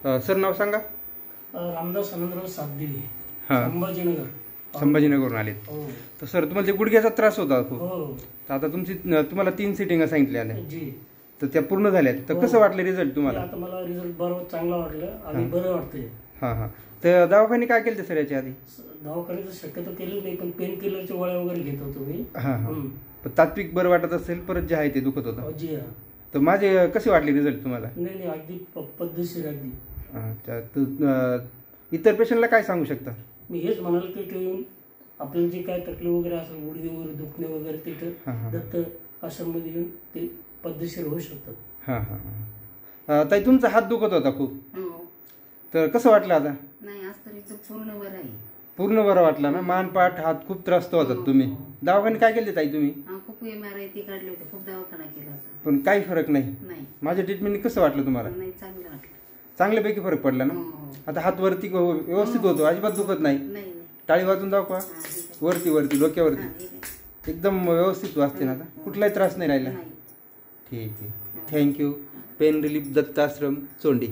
Sir नाव सांगा. रामदास आनंदराव साबदिरी, हां, संभाजीनगर. संभाजीनगरवरून आलेत. हो तर सर तुम्हाला ते गुडघ्याचा त्रास होता खूप. हो तर आता तुम्हाला 3 सिटिंग सांगितल्या जी. तर त्या पूर्ण झाल्यात. तर कसं वाटलं रिझल्ट तुम्हाला? आता मला रिझल्ट बरोबर चांगला वाटलं आणि बरं वाटतंय. हां हां. तर दवाखाने काय केलं सर याच्या आधी? दवाखान्याचं शक्यतो केलं नाही, पण पेन किलरच्या गोळ्या वगैरे घेत होतो मी. हां हां. पण तात्विक बरं वाटत असेल, परत जे आहे ते दुखत होतं. जी हा. तर माझे कसे वाटले रिझल्ट तुम्हाला? नाही नाही, अगदी पद्धतशीर अगदी. अच्छा. तर इतर पेशंटला काय सांगू शकता? मी हेच म्हणाल की आपल्याला जे काय तकलीफ वगैरे असेल, गुडघे वगैरे दुखणे वगैरे, तिथं दत्त आश्रममध्ये येऊन ते पद्धतशीर होऊ शकतात. हां हां हां. ताई तुमचा हात दुखत होता खूप, हो. तर कसं वाटलं आता? नाही, आज तरी तो पूर्ण बरं आहे. पूर्ण बरं वाटला ना? मान पाठ हात खूप त्रस्त होतात तुम्ही. दवाखाने काय केले ताई तुम्ही? खूप MRI ते काढले होते, खूप दवाखाना केला होता, पण काही फरक नाही. नाही माझ्या ट्रीटमेंटने कसं वाटलं तुम्हाला? नाही, चांगलं वाटलं. चांगल्यापैकी फरक पडला ना? हो. आता हात वरती व्यवस्थित होतो, अजिबात दुखत नाही. नाही नाही. टाळी वाजून दाखवा. वरती वरती डोक्यावरती एकदम व्यवस्थित वाजते ना आता? कुठलाही त्रास नाही राहिला? नाही. ठीक आहे. Thank you. Pain relief Dattashram Chondi.